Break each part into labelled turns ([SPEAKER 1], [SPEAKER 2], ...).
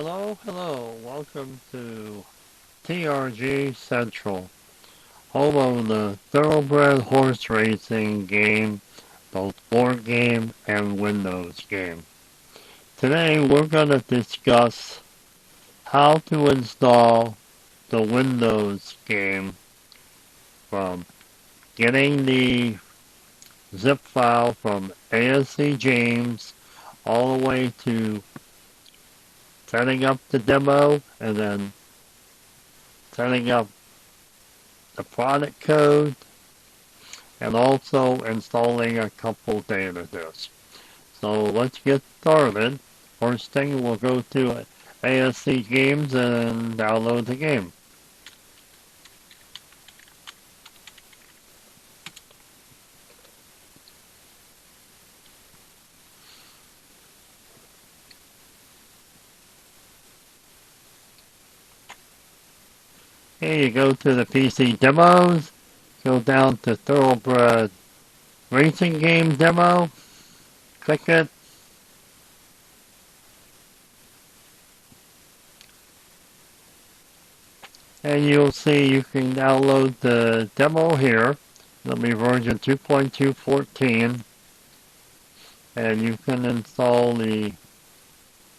[SPEAKER 1] Hello, welcome to TRG Central, home of the Thoroughbred Horse Racing game, both board game and Windows game. Today we're going to discuss how to install the Windows game from getting the zip file from ASC James all the way to setting up the demo and then setting up the product code and also installing a couple data disks. So let's get started. First thing, we'll go to ASC Games and download the game. Here you go to the PC demos, go down to Thoroughbred Racing Game Demo, click it, and you'll see you can download the demo here. It'll be version 2.214, and you can install the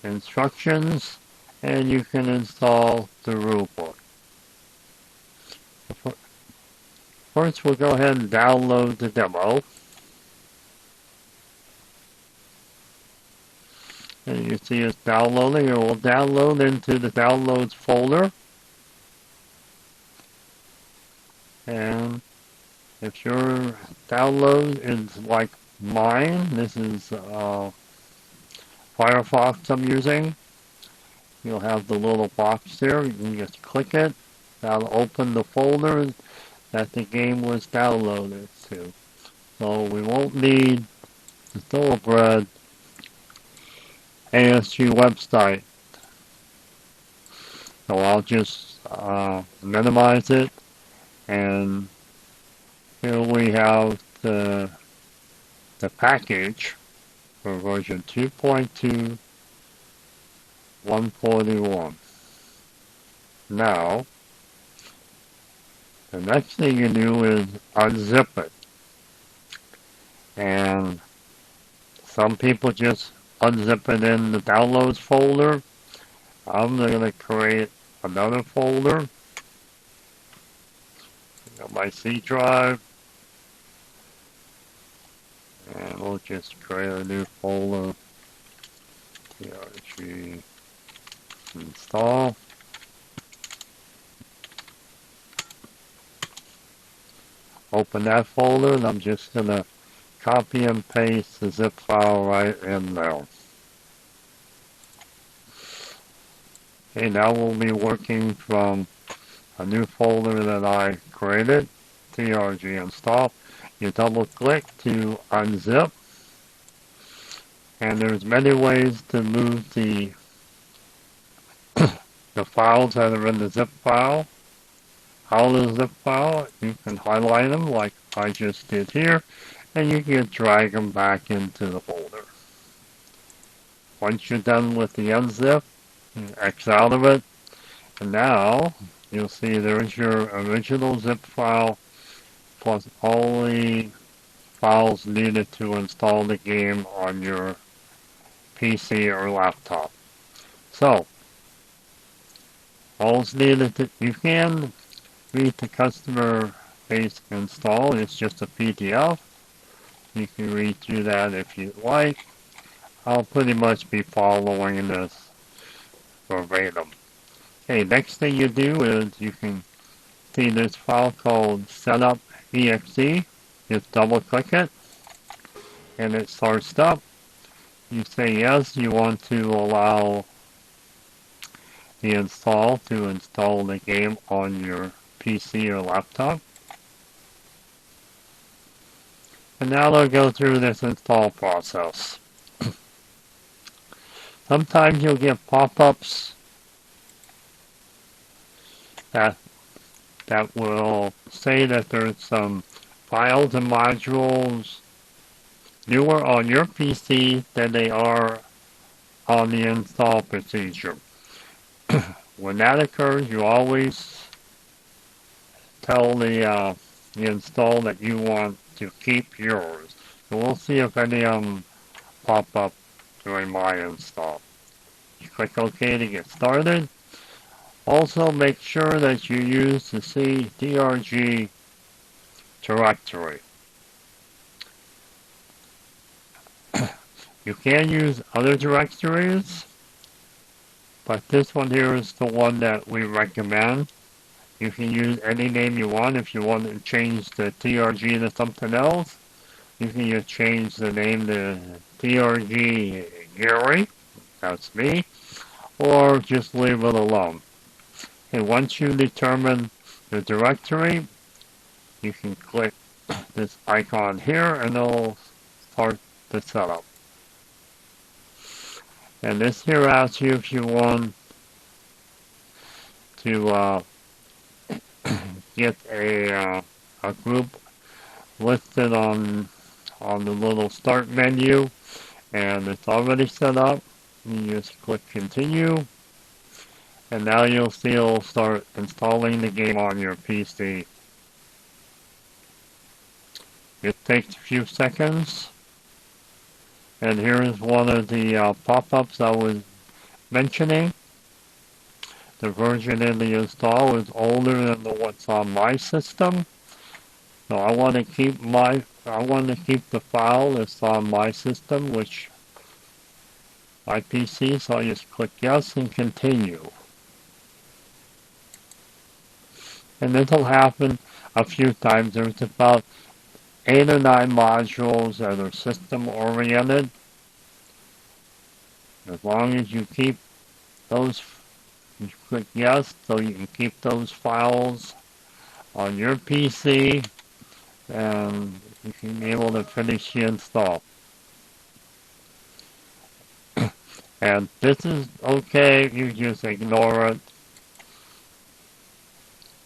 [SPEAKER 1] instructions, and you can install the rulebook. First, we'll go ahead and download the demo. And you see it's downloading. It will download into the downloads folder. And if your download is like mine, this is Firefox I'm using, you'll have the little box there. You can just click it. That'll open the folder that the game was downloaded to. So we won't need the Thoroughbred ASG website. So I'll just minimize it, and here we have the package for version 2.2.141. Now, the next thing you do is unzip it. And some people just unzip it in the downloads folder. I'm going to create another folder. Got my C drive. And we'll just create a new folder. TRG install. Open that folder, and I'm just going to copy and paste the zip file right in there. Okay, now we'll be working from a new folder that I created, TRG install. You double click to unzip, and there's many ways to move the files that are in the zip file. Out of the zip file, you can highlight them like I just did here, and you can drag them back into the folder. Once you're done with the unzip, X out of it, and now you'll see there's your original zip file plus all the files needed to install the game on your PC or laptop. So, all's needed you can read the customer base install. It's just a PDF. You can read through that if you like. I'll pretty much be following this verbatim. Okay, next thing you do is you can see this file called setup.exe. Just double click it and it starts up. You say yes, you want to allow the install to install the game on your PC or laptop. And now they'll go through this install process. Sometimes you'll get pop-ups that will say that there's some files and modules newer on your PC than they are on the install procedure. when that occurs, you always tell the install that you want to keep yours. So we'll see if any of them pop up during my install. You click OK to get started. Also, make sure that you use the TRG directory. You can use other directories, but this one here is the one that we recommend. You can use any name you want. If you want to change the TRG to something else, you can just change the name to TRG Gary, that's me, or just leave it alone. And once you determine the directory, you can click this icon here and it'll start the setup. And this here asks you if you want to get a group listed on the little start menu, and it's already set up. You just click continue, and now you'll see it'll start installing the game on your PC. It takes a few seconds, and here is one of the pop-ups I was mentioning. The version in the install is older than the what's on my system. So I want to keep the file that's on my system, which my PC, so I just click yes and continue. And this will happen a few times. There's about 8 or 9 modules that are system oriented. As long as you keep those, you click yes, so you can keep those files on your PC, and you can be able to finish the install. And this is okay, you just ignore it.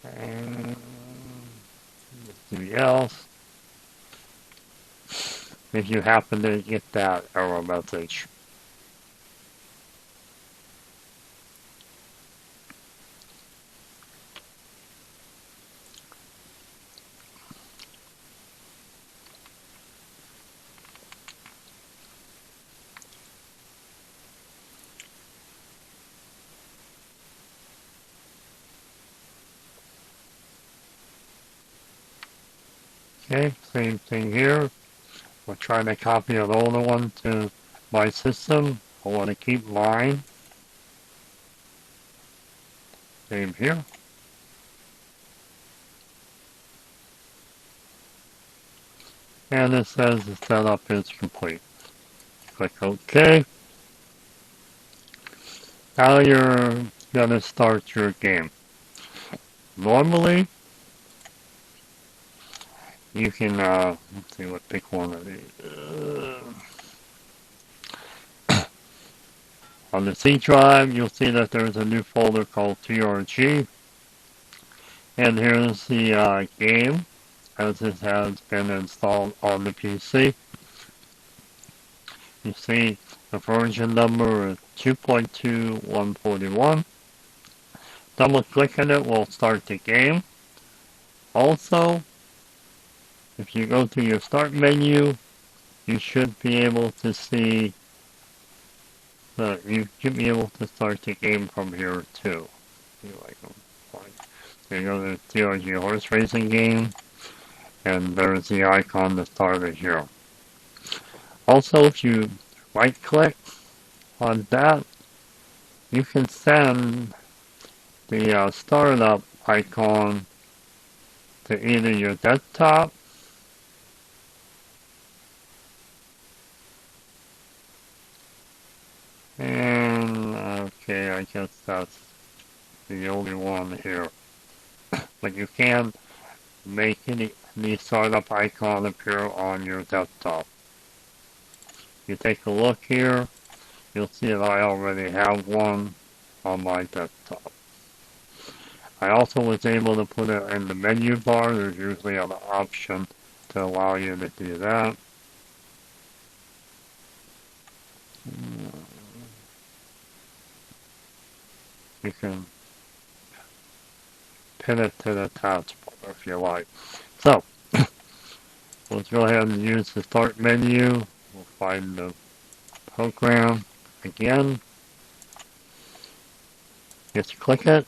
[SPEAKER 1] And something else. If you happen to get that error message. Okay, same thing here. We're trying to copy an older one to my system. I want to keep mine. Same here. And it says the setup is complete. Click OK. Now you're going to start your game. Normally, you can, let's see what pick one of these. On the C drive, you'll see that there's a new folder called TRG. And here's the game, as it has been installed on the PC. You see the version number is 2.2141. Double clicking it will start the game. Also, if you go to your start menu, you should be able to see you should be able to start the game from here too. There you go, the TRG horse racing game, and there's the icon to start it here. Also, if you right click on that, you can send the startup icon to either your desktop and okay, I guess that's the only one here. But you can make the startup icon appear on your desktop. You take a look here, you'll see that I already have one on my desktop. I also was able to put it in the menu bar. There's usually an option to allow you to do that. You can pin it to the taskbar if you like. So, let's go ahead and use the start menu. We'll find the program again. Just click it.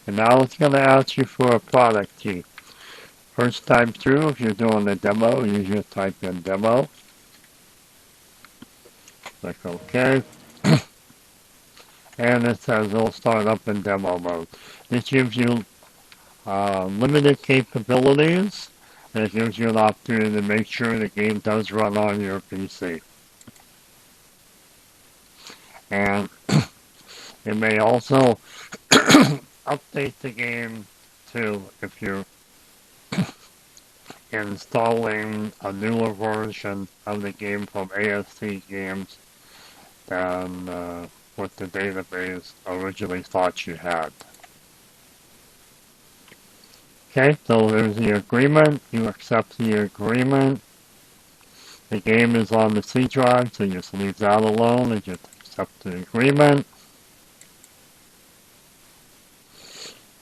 [SPEAKER 1] And now it's going to ask you for a product key. First time through, if you're doing a demo, you just type in demo. Click OK. And it says it'll start up in demo mode. This gives you limited capabilities, and it gives you an opportunity to make sure the game does run on your PC. And it may also update the game too if you're installing a newer version of the game from ASC Games than what the database originally thought you had. Okay, so there's the agreement. You accept the agreement. The game is on the C drive, so you just leave that alone and just accept the agreement.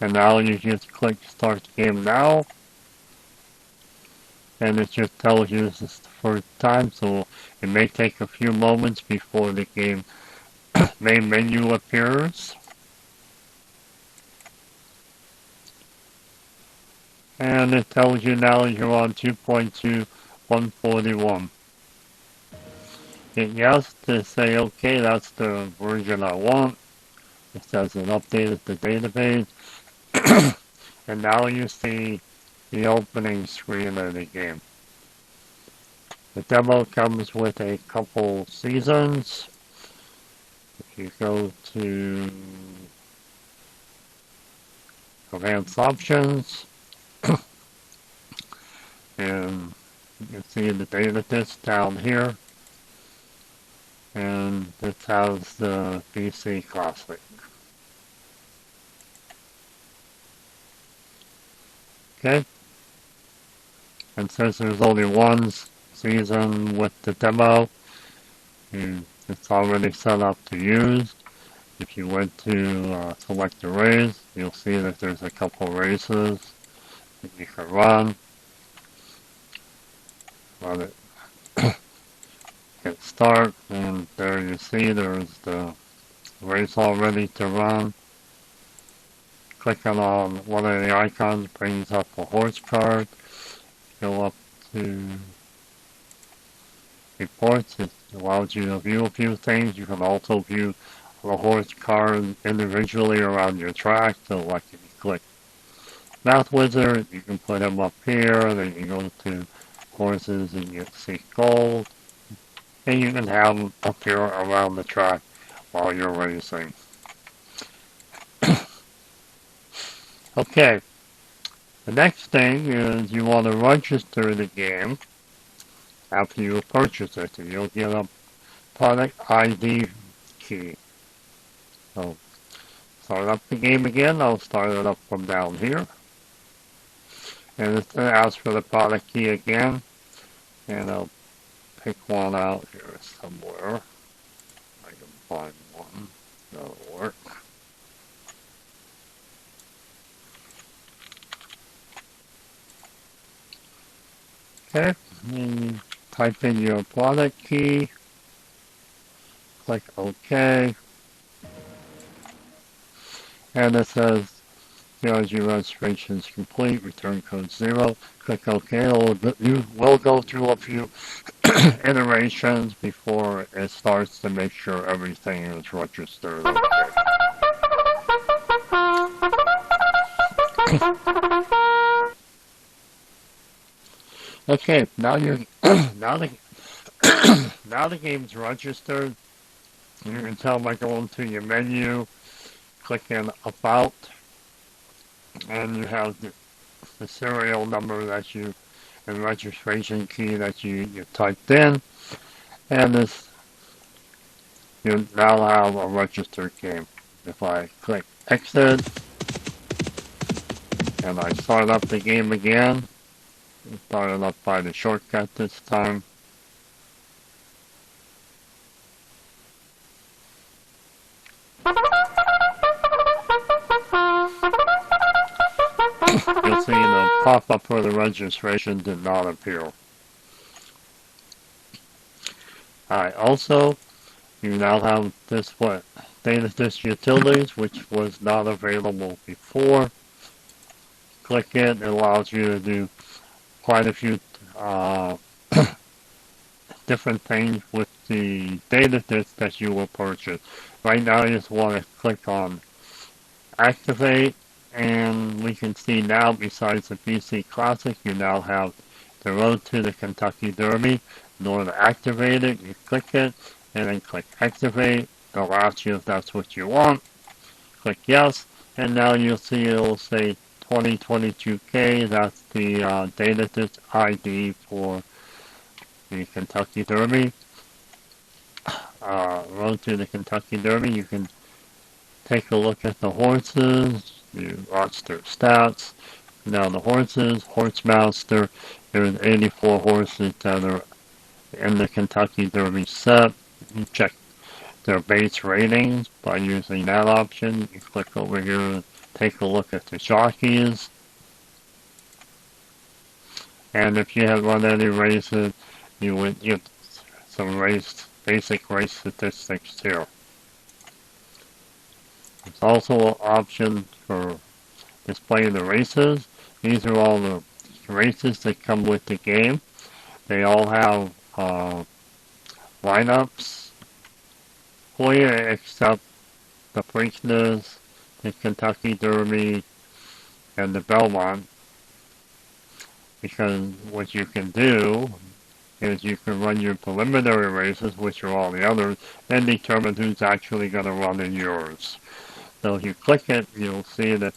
[SPEAKER 1] And now you just click Start Game Now. And it just tells you this is the first time, so it may take a few moments before the game main menu appears. And it tells you now you're on 2.2.141. Hit yes to say okay, that's the version I want. It says it updated the database. And now you see the opening screen of the game. The demo comes with a couple seasons. If you go to Advanced Options, and you can see the data disk down here, and it has the BC Classic. Okay, and since there's only one season with the demo, it's already set up to use. If you went to select a race, you'll see that there's a couple races that you can run. Run it. Hit start, and there you see there's the race all ready to run. Clicking on one of the icons brings up a horse card. Go up to reports. It allows you to view a few things. You can also view the horse card individually around your track. So like if you click Math Wizard, you can put them up here. Then you go to horses and you see gold. And you can have them up here around the track while you're racing. Okay, the next thing is you want to register the game after you purchase it, and you'll get a product ID key. So, start up the game again. I'll start it up from down here. And it's going to ask for the product key again, and I'll pick one out here somewhere. I can find one. That'll work. Okay, and you type in your product key, click OK, and it says TRG registration is complete, return code 0, click OK. You will go through a few iterations before it starts to make sure everything is registered okay. Okay, now you're now the now the game's registered. You can tell by going to your menu, clicking About, and you have the serial number that you and registration key that you typed in, and this you now have a registered game. If I click Exit and I start up the game again. Started up by the shortcut this time. you'll see the pop-up for the registration did not appear. Alright, also, you now have this datadisk utilities, which was not available before. Click it allows you to do quite a few different things with the datadisk that you will purchase. Right now, you just want to click on Activate, and we can see now, besides the PC Classic, you now have the Road to the Kentucky Derby. In order to activate it, you click it, and then click Activate. It'll ask you if that's what you want. Click Yes, and now you'll see it'll say 2022K. That's the datadisk ID for the Kentucky Derby. Road to the Kentucky Derby. You can take a look at the horses. You watch their stats. Now the horses, Horsemaster, there's 84 horses that are in the Kentucky Derby set. You check their base ratings by using that option. You click over here and take a look at the jockeys. And if you have run any races, you would get some basic race statistics here. There's also an option for displaying the races. These are all the races that come with the game. They all have lineups for you, except the Preakness, the Kentucky Derby, and the Belmont. Because what you can do is you can run your preliminary races, which are all the others, and determine who's actually going to run in yours. So if you click it, you'll see that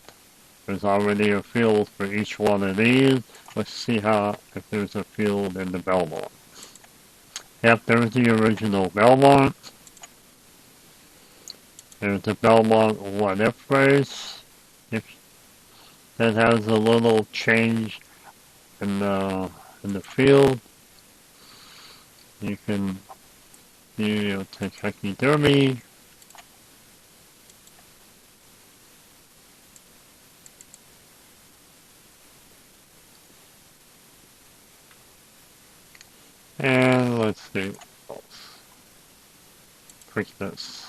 [SPEAKER 1] there's already a field for each one of these. Let's see if there's a field in the Belmont. Yep, there's the original Belmont. There's the Belmont What If race. That has a little change in the field. You can do Kentucky Derby. And let's see what else. Preakness.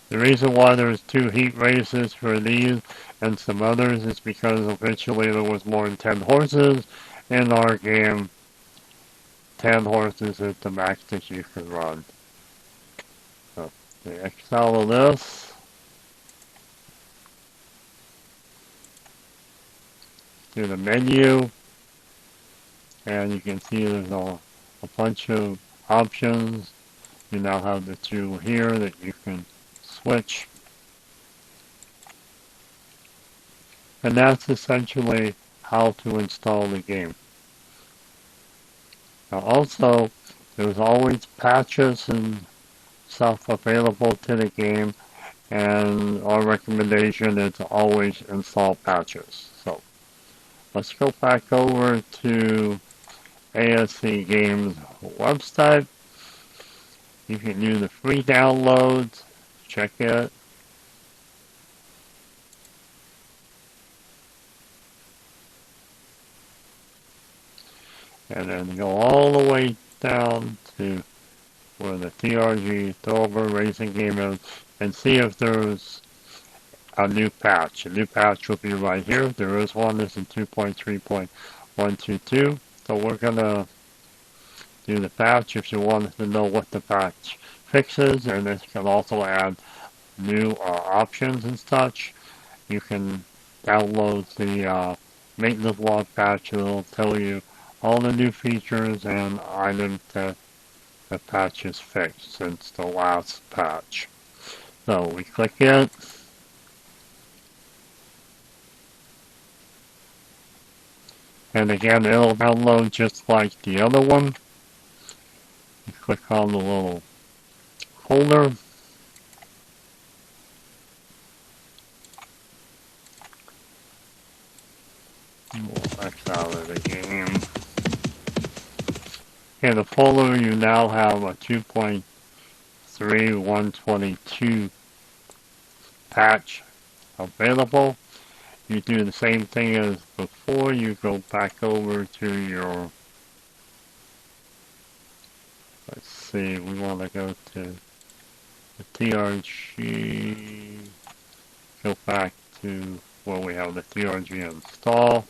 [SPEAKER 1] The reason why there's 2 heat races for these and some others is because eventually there was more than 10 horses. In our game, 10 horses is the max that you can run. So, the Excel of this. Do the menu. And you can see there's a bunch of options. You now have the 2 here that you can switch. And that's essentially how to install the game. Now also, there's always patches and stuff available to the game, and our recommendation is to always install patches. So, let's go back over to ASC Games website. You can do the free downloads, check it. And then go all the way down to where the TRG Thoroughbred Racing game is and see if there's a new patch. A new patch will be right here. There is one. This is 2.3.122. So we're going to do the patch if you want to know what the patch fixes, and this can also add new options and such. You can download the maintenance log patch. It'll tell you all the new features and items that the patch is fixed since the last patch. So we click it. And again, it'll download just like the other one. You click on the little folder. We'll X out of the game. In the folder, you now have a 2.3.122 patch available. you do the same thing as before. You go back over to your, let's see, we want to go to the TRG, go back to where we have the TRG install.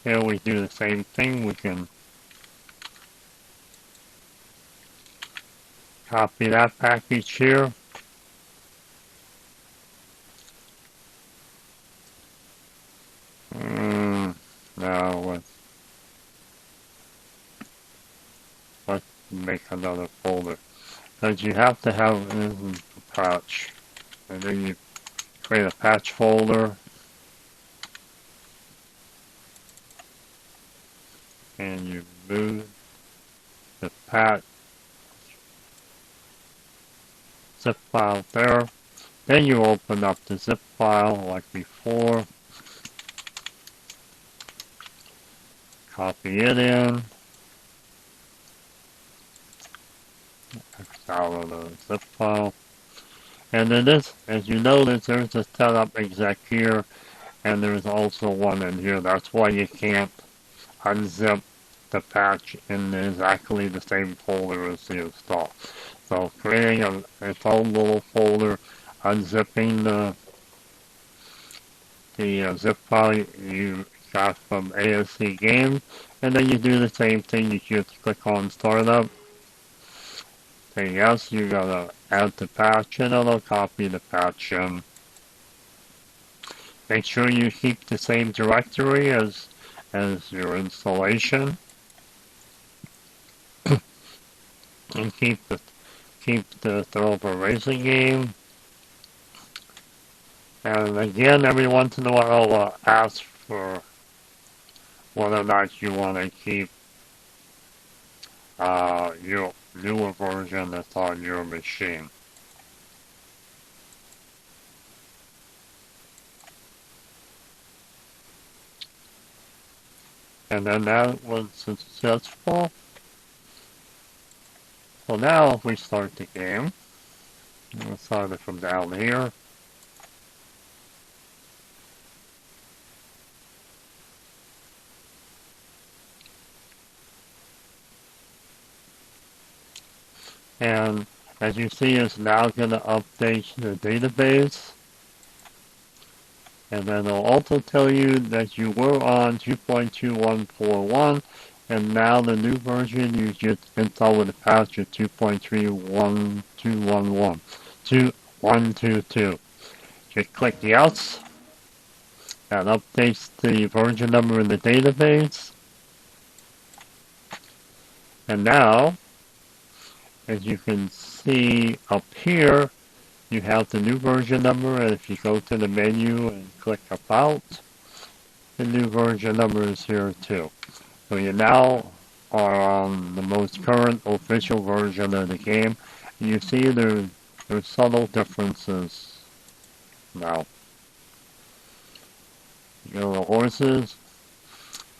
[SPEAKER 1] Here we do the same thing. We can copy that package here. Now let's make another folder. Because you have to have a patch. And then you create a patch folder. And you move the patch zip file there. Then you open up the zip file like before. Copy it in. Download the zip file. And then this, as you notice, there's a setup exec here, and there's also one in here. That's why you can't unzip the patch in exactly the same folder as the install. So creating its own little folder, unzipping the zip file you got from ASC Games, and then you do the same thing. You just click on Startup. Say yes, you gotta add the patch, and it'll copy the patch in. Make sure you keep the same directory as your installation, and keep the Thoroughbred Racing game. And again, every once in a while, I'll ask for whether or not you want to keep your newer version that's on your machine. And then that was successful. So now if we start the game, we'll start it from down here. And as you see, it's now going to update the database. And then it'll also tell you that you were on 2.2141, and now the new version you just installed with the patch is 2.31211. Just click yes. That updates the version number in the database. And now, as you can see up here, you have the new version number, and if you go to the menu and click About, the new version number is here too. So you now are on the most current official version of the game. And you see there's subtle differences now. You go to the horses,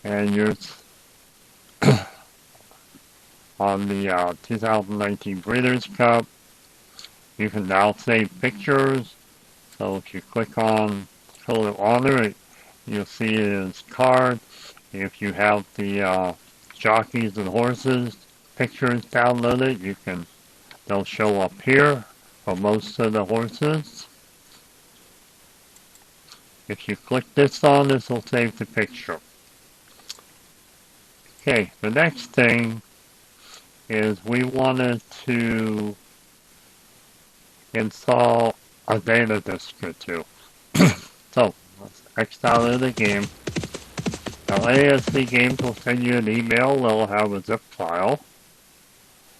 [SPEAKER 1] and you're on the 2019 Breeders' Cup. You can now save pictures. So if you click on Code of Honor, you'll see his card. If you have the jockeys and horses pictures downloaded, they'll show up here for most of the horses. If you click this on, this will save the picture. Okay, the next thing is we wanted to install a data disk or two. So let's X out of the game. Now ASC Games will send you an email. They'll have a zip file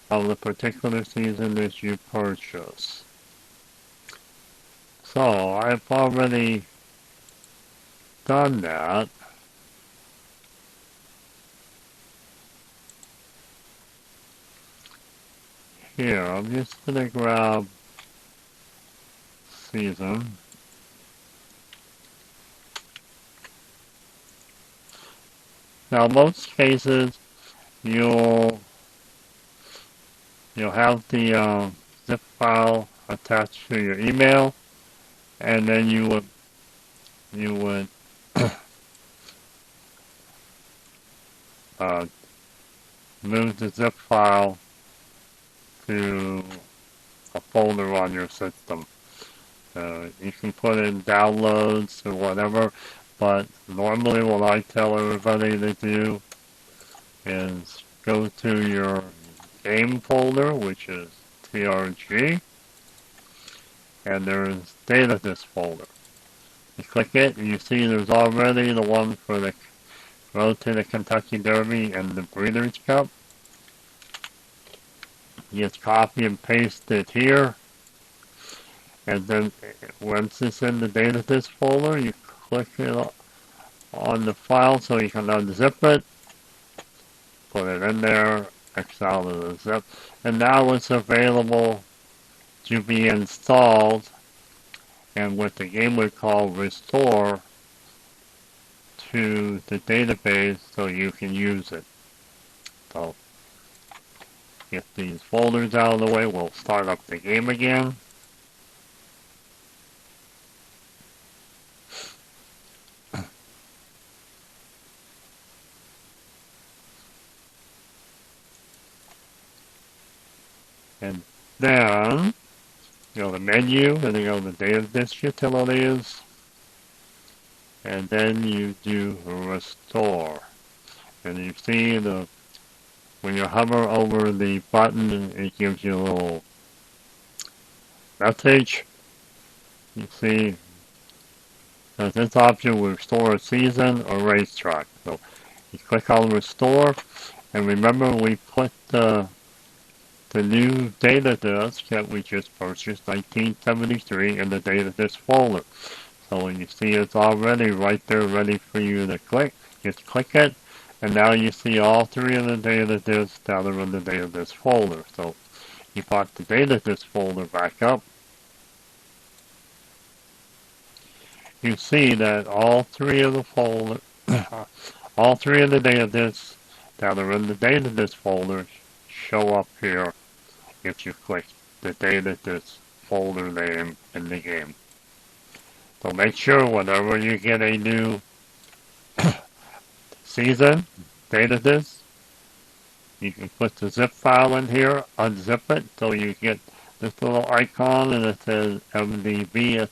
[SPEAKER 1] of the particular season that you purchase. So I've already done that. Here, I'm just gonna grab season. Now, most cases, you'll have the zip file attached to your email. and then you would uh, move the zip file to a folder on your system. You can put in downloads or whatever, but normally what I tell everybody to do is go to your game folder, which is TRG, and there's datadisks folder. You click it, and you see there's already the one for the Road to the Kentucky Derby and the Breeders' Cup. You just copy and paste it here, and then once it's in the datadisk folder, you click it on the file so you can unzip it, put it in there, X out of the zip, and now it's available to be installed, and what the game would call restore to the database so you can use it. So, get these folders out of the way, we'll start up the game again. And then, go to menu, and then go to datadisk utilities, and then you do restore. And you see when you hover over the button, it gives you a little message. You see that this option will restore a season or racetrack. So you click on restore, and remember we put the new data disk that we just purchased, 1973, in the data disk folder. So when you see it's already right there ready for you to click, just click it, and now you see all three of the data disks that are in the data disk folder. So you pop the data disk folder back up. You see that all three of the folder, all three of the data disks that are in the data disk folder show up here if you click the data disk folder name in the game. So make sure whenever you get a new season, data disk, you can put the zip file in here, unzip it, so you get this little icon and it says MDB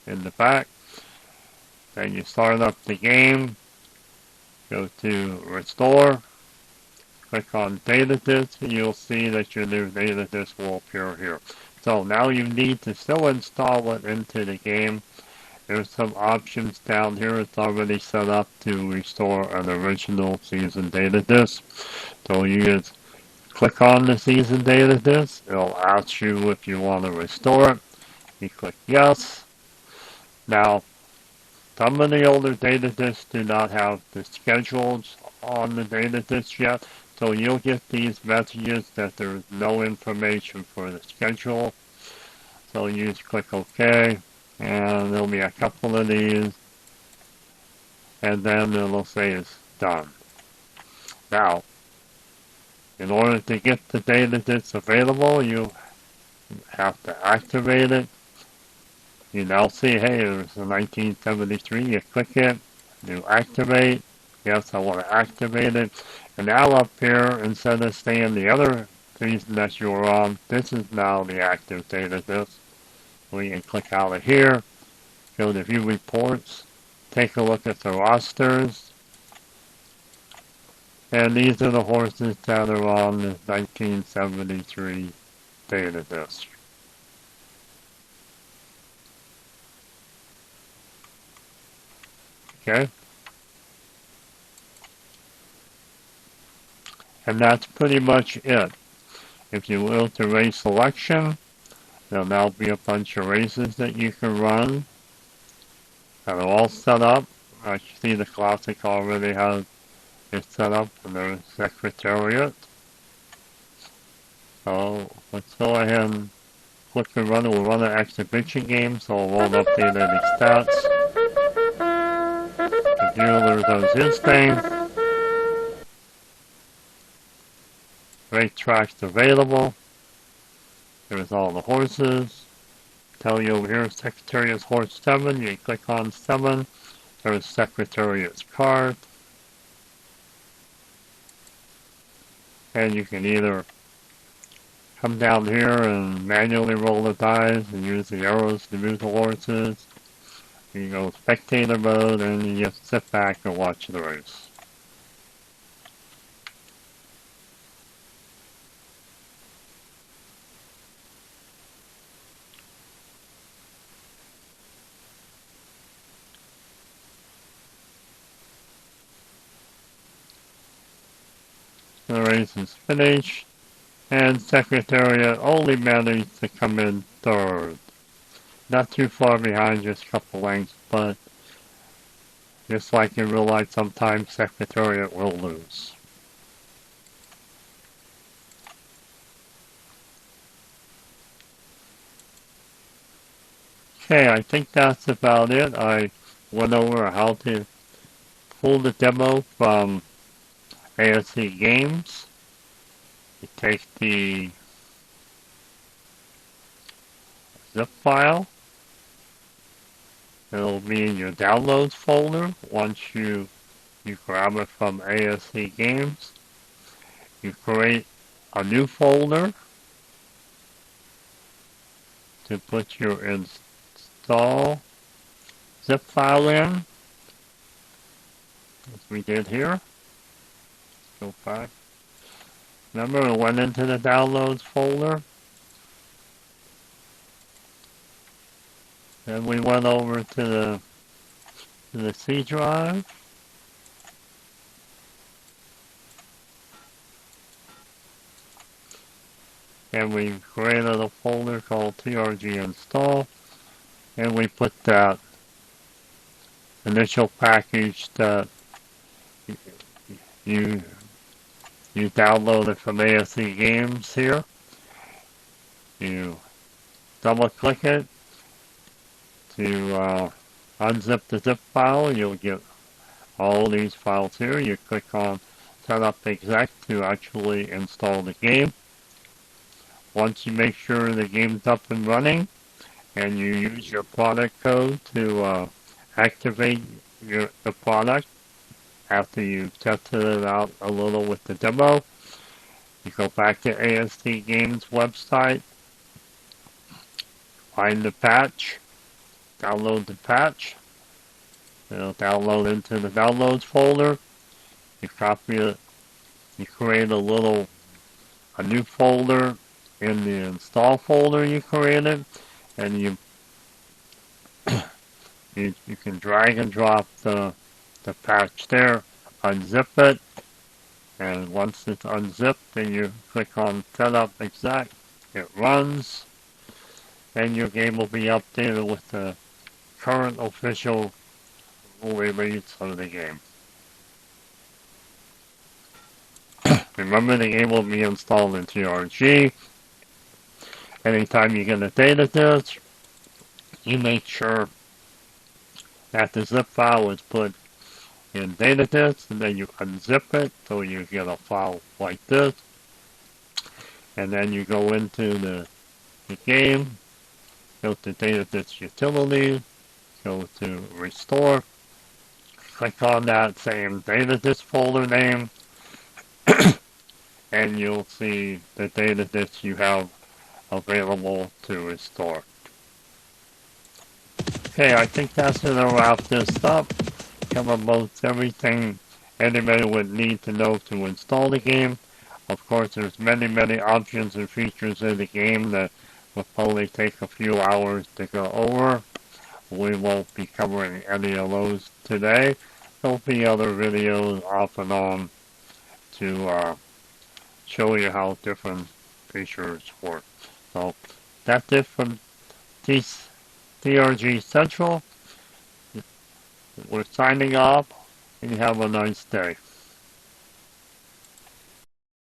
[SPEAKER 1] in the back. Then you start up the game, go to restore, click on data disk, and you'll see that your new data disk will appear here. So now you need to still install it into the game. There's some options down here. It's already set up to restore an original season data disk. So you just click on the season data disk. It'll ask you if you want to restore it. You click yes. Now, some of the older data disks do not have the schedules on the data disk yet. So you'll get these messages that there's no information for the schedule. So you just click OK. And there'll be a couple of these, and then it'll say it's done. Now, in order to get the data that's available, you have to activate it. You now see, hey, there's a 1973, you click it, you activate, yes, I want to activate it, and now up here, instead of staying the other season that you were on, this is now the active data disk. We can click out of here, go to view reports, take a look at the rosters, and these are the horses that are on the 1973 data disk. Okay? And that's pretty much it. If you will to race selection, there'll now be a bunch of races that you can run that are all set up. I see the Classic already has it set up in their secretariat. So let's go ahead and click the run. We'll run an exhibition game, so it won't update any stats. The dealer does his thing. Racetracks available. There's all the horses. tell you over here, Secretariat's Horse 7. You click on 7. There's Secretariat's card. And you can either come down here and manually roll the dice and use the arrows to move the horses. You go spectator mode and you just sit back and watch the race. The race is finished, and Secretariat only managed to come in third. Not too far behind, just a couple lengths, but just like in real life, sometimes Secretariat will lose. Okay, I think that's about it. I went over how to pull the demo from ASC Games. You take the zip file. It'll be in your downloads folder. Once you grab it from ASC Games, you create a new folder to put your install zip file in, as we did here. Go back. Remember, it went into the downloads folder. Then we went over to the C drive. And we created a folder called TRG install. And we put that initial package that you downloaded from ASC Games here. You double click it to unzip the zip file. You'll get all these files here. You click on Setup Exec to actually install the game. Once you make sure the game's up and running, and you use your product code to activate the product after you've tested it out a little with the demo, you go back to ASC Games website, find the patch, download the patch. It'll download into the downloads folder. You copy it. You create a new folder in the install folder you created, and you can drag and drop the patch there, unzip it, and once it's unzipped, then you click on Setup Exec. It runs, and your game will be updated with the current official release of the game. Remember, the game will be installed in TRG. Anytime you get a data disk, you make sure that the zip file is put in data disk, and then you unzip it so you get a file like this. And then you go into the game, go to data disk utility, go to restore, click on that same data disk folder name, and you'll see the data disk you have available to restore. Okay, I think that's gonna wrap this up. Cover most everything anybody would need to know to install the game. Of course, there's many options and features in the game that will probably take a few hours to go over. We won't be covering any of those today. There'll be other videos off and on to show you how different features work. So that's it from TRG Central. We're signing off, and you have a nice day.